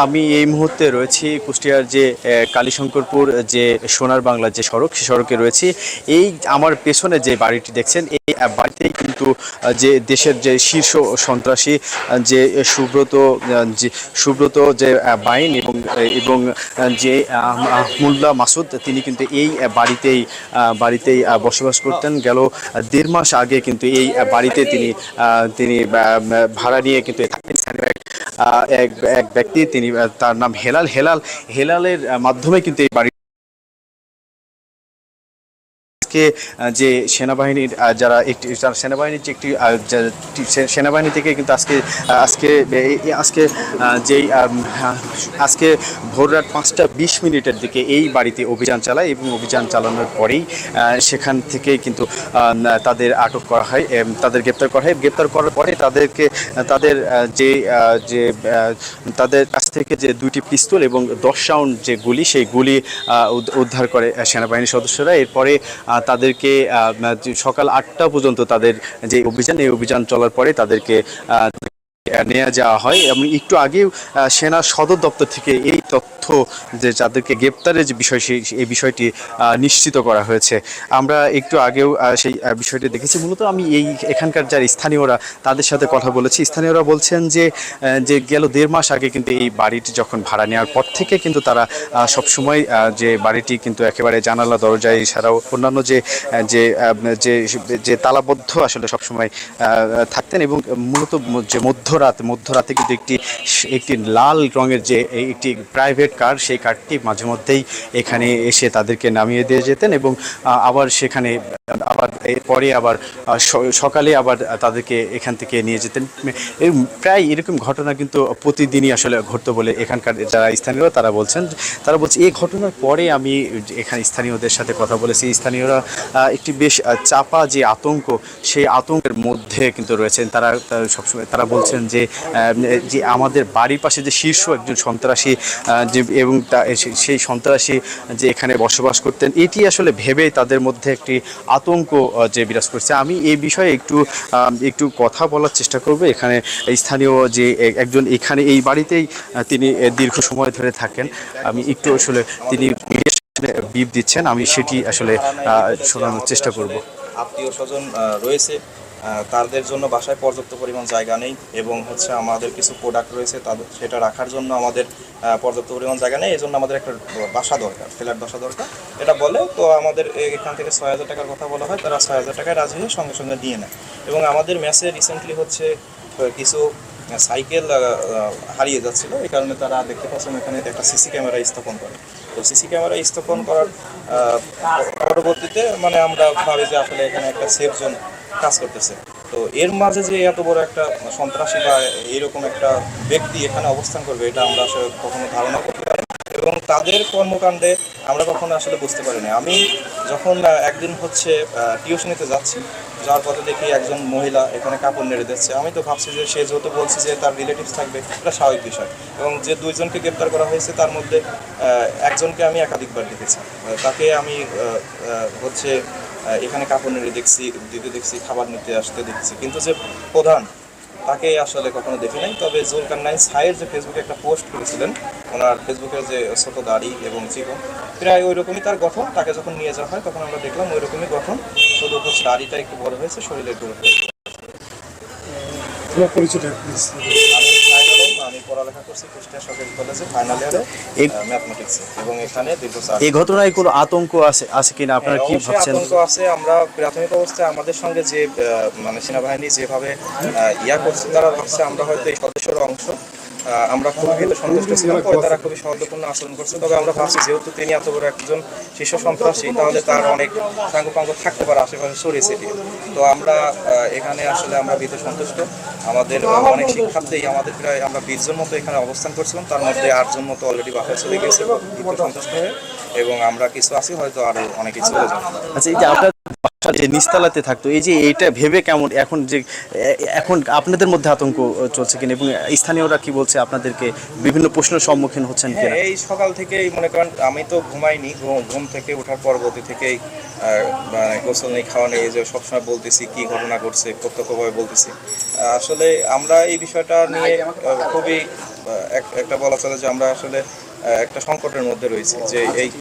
আমি এই মুহূর্তে রয়েছি কুষ্টিয়ার যে কালীশঙ্করপুর যে সোনার বাংলা যে সড়ক সে সড়কে রয়েছি। এই আমার পেছনে যে বাড়িটি দেখছেন এই বাড়িতেই কিন্তু যে দেশের যে শীর্ষ সন্ত্রাসী যে সুব্রত যে সুব্রত বাইন এবং যে মোল্লা মাসুদ তিনি কিন্তু এই বাড়িতেই বসবাস করতেন। গেল 1.5 মাস আগে কিন্তু এই বাড়িতে তিনি ভাড়া নিয়ে কিন্তু থাকেন। এক এক ব্যক্তি তিনি তার নাম হেলালের মাধ্যমে কিন্তু এই বাড়ি যে সেনাবাহিনীর যারা সেনাবাহিনীর যে একটি সেনাবাহিনী থেকে কিন্তু আজকে আজকে যেই আজকে ভোর রাত 5টা 20 মিনিটের দিকে এই বাড়িতে অভিযান চালায় এবং অভিযান চালানোর পরেই সেখান থেকে কিন্তু তাদের আটক করা হয়, তাদের গ্রেপ্তার করা হয়। গ্রেপ্তার করার পরে তাদের যে তাদের কাছ থেকে যে 2টি পিস্তল এবং 10 রাউন্ড যে গুলি সেই গুলি উদ্ধার করে সেনাবাহিনীর সদস্যরা। এরপরে তাদেরকে সকাল 8টা পর্যন্ত তাদের যে এই অভিযান চলার পরে তাদেরকে নিয়ে যাওয়া হয়। এবং একটু আগেও সেনা সদর দপ্তর থেকে এই তথ্য যে যাদেরকে গ্রেপ্তারের যে বিষয় এই বিষয়টি নিশ্চিত করা হয়েছে। আমরা একটু আগেও সেই বিষয়টি দেখেছি। মূলত আমি এখানকার যারা স্থানীয়রা তাদের সাথে কথা বলেছি। স্থানীয়রা বলছেন যে গেল 1.5 মাস আগে কিন্তু এই বাড়িটি যখন ভাড়া নেওয়ার পর থেকে কিন্তু তারা সবসময় যে বাড়িটি কিন্তু একেবারে জানালা দরজায় এছাড়াও অন্যান্য যে যে যে তালাবদ্ধ আসলে সবসময় থাকতেন। এবং মূলত যে মধ্যরাতে কিন্তু একটি লাল রঙের যে একটি প্রাইভেট কার, সেই কারটি মাঝে মধ্যেই এখানে এসে তাদেরকে নামিয়ে দিয়ে যেতেন এবং আবার সেখানে এরপরে আবার সকালে আবার তাদেরকে এখান থেকে নিয়ে যেতেন। প্রায় এরকম ঘটনা কিন্তু প্রতিদিনই আসলে ঘটতো বলে এখানকার যারা স্থানীয়রা তারা বলছে এই ঘটনার পরে আমি এখানে স্থানীয়দের সাথে কথা বলেছি। স্থানীয়রা একটি বেশ চাপা যে আতঙ্ক, সেই আতঙ্কের মধ্যে কিন্তু রয়েছেন। তারা সবসময় তারা বলছেন যে আমাদের বাড়ির পাশে যে শীর্ষ একজন সন্ত্রাসী এবং সেই সন্ত্রাসী যে এখানে বসবাস করতেন, এটি আসলে ভেবে তাদের মধ্যে একটি আতঙ্ক যে বিরাজ করছে। আমি এই বিষয়ে একটু কথা বলার চেষ্টা করব। এখানে স্থানীয় যে একজন এখানে এই বাড়িতেই তিনি দীর্ঘ সময় ধরে থাকেন। আমি একটু আসলে তিনি বিপ দিচ্ছেন, আমি সেটি আসলে শোনানোর চেষ্টা করব। আত্মীয় স্বজন রয়েছে, তাদের জন্য বাসায় পর্যাপ্ত পরিমাণ জায়গা নেই এবং হচ্ছে আমাদের কিছু প্রোডাক্ট রয়েছে তাদের সেটা রাখার জন্য আমাদের পর্যাপ্ত পরিমাণ জায়গা নেই। এই জন্য আমাদের একটা বাসা দরকার, ফ্ল্যাট বাসা দরকার এটা বলে। তো আমাদের এখান থেকে 6,000 টাকার কথা বলা হয়, তারা 6,000 টাকায় রাজি হয়ে সঙ্গে সঙ্গে নিয়ে নেয়। এবং আমাদের ম্যাচে রিসেন্টলি হচ্ছে কিছু সাইকেল হারিয়ে যাচ্ছিল, এই কারণে তারা দেখতে পাচ্ছেন এখানে একটা সিসি ক্যামেরা স্থাপন করে। তো সিসি ক্যামেরা স্থাপন করার পরবর্তীতে মানে আমরা ভাবি যে আসলে এখানে একটা সেফ জোন কাজ করতেছে। তো এর মাঝে যে এত বড় একটা সন্ত্রাসী বা এইরকম একটা ব্যক্তি এখানে অবস্থান করবে এটা আমরা আসলে কখনো ধারণা করতে পারি এবং তাদের কর্মকাণ্ডে আমরা কখনো আসলে বুঝতে পারিনি। আমি যখন একদিন হচ্ছে টিউশনিতে যাচ্ছি, যাওয়ার পথে দেখি একজন মহিলা এখানে কাপড় নেড়ে দিচ্ছে। আমি তো ভাবছি যে সে যেহেতু বলছে যে তার রিলেটিভস থাকবে, এটা স্বাভাবিক বিষয়। এবং যে 2জনকে গ্রেপ্তার করা হয়েছে তার মধ্যে একজনকে আমি একাধিকবার দেখেছি। তাকে আমি হচ্ছে এখানে কাপড় নেড়ে দেখছি, খাবার নিতে আসতে দেখছি, কিন্তু যে প্রধান তাকে আসলে কখনো দেখি নাই। তবে জুলকারনাইন সাইয়ের যে ফেসবুকে একটা পোস্ট করেছিলেন, ওনার ফেসবুকের যে ছোট দাড়ি এবং চিকন, প্রায় ওই রকমই তার গঠন। তাকে যখন নিয়ে যাওয়া হয় তখন আমরা দেখলাম ওই রকমই গঠন, শুধু হচ্ছে দাড়িটা একটু বড় হয়েছে, শরীরের দূরত্ব। আমি আমি পড়ালেখা করছি কুষ্টিয়া সরকারি কলেজে ফাইনাল ইয়ারে ম্যাথমেটিক্সে এবং এখানে দীর্ঘ 4 এই ঘটনায় কোনো আতঙ্ক আছে কিনা, আপনারা কি ভাবছেন? আতঙ্ক আছে। আমরা প্রাথমিক অবস্থায় আমাদের সঙ্গে যে মানে সেনাবাহিনী যেভাবে করছে, তারা ভাবছে আমরা হয়তো এই সদস্যের অংশ। আমরা খুবই ভীত সন্তুষ্ট ছিলাম, পরে তারা খুবই সৌহার্দ্যপূর্ণ আচরণ করছে। তবে আমরা ভাবছি যেহেতু তিনি এত বড় একজন শীর্ষ সন্ত্রাসী, তাহলে তার অনেক সাঙ্গপাঙ্গ থাকতে পারে আশেপাশে ছড়িয়ে ছিটিয়ে। তো আমরা এখানে আসলে আমরা ভীত সন্তুষ্ট। আমাদের অনেক শিক্ষার্থী, আমাদের প্রায় আমরা 20 জন মতো এখানে অবস্থান করছিলাম, তার মধ্যে 8 জন মতো অলরেডি বাসায় চলে গেছে ভীত সন্তুষ্ট হয়ে, এবং আমরা কিছু আছি হয়তো আরো অনেক কিছু চলে যাবে। আচ্ছা, এই যে আপনার যে নিচতলাতে থাকতো, এই যে এইটা ভেবে কেমন এখন আপনাদের মধ্যে আতঙ্ক চলছে কিনা এবং স্থানীয়রা কি বলছে, আপনাদেরকে বিভিন্ন প্রশ্নের সম্মুখীন হচ্ছেন কিনা? এই সকাল থেকেই মনে করেন আমি তো ঘুমাইনি, ঘুম থেকে ওঠার পরবর্তী থেকেই মানে গোসল নেই, খাওয়া নেই, যে সবসময় বলতেছি কি ঘটনা ঘটছে, প্রত্যক্ষভাবে বলতেছি। আসলে আমরা এই বিষয়টা নিয়ে খুবই একটা বলা চলে যে আমরা আসলে একটা সংকটের মধ্যে রয়েছি, যে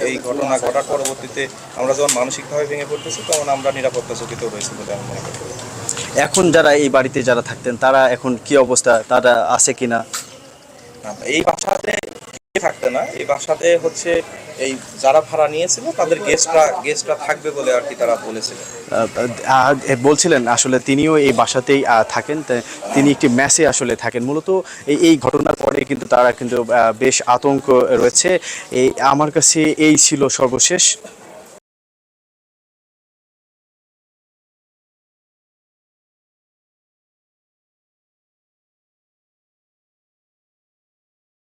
এই ঘটনা ঘটার পরবর্তীতে আমরা যখন মানসিকভাবে ভেঙে পড়তেছি তখন আমরা নিরাপত্তা ঝুঁকিতেও রয়েছে বলে আমি মনে করি। এখন যারা এই বাড়িতে যারা থাকতেন তারা এখন কি অবস্থা, তারা আছে কিনা? এই বাসাতে থাকতে না, এই বাসাতে হচ্ছে এই যারা ভাড়া নিয়েছিল তাদের গেস্টরা থাকবে বলে আর কি তারা বলেছিল। বলছিলেন আসলে তিনিও এই বাসাতেই থাকেন, তিনি একটি মেসে আসলে থাকেন মূলত। এই ঘটনার পরে কিন্তু তারা কিন্তু বেশ আতঙ্ক রয়েছে। আমার কাছে এই ছিল সর্বশেষ।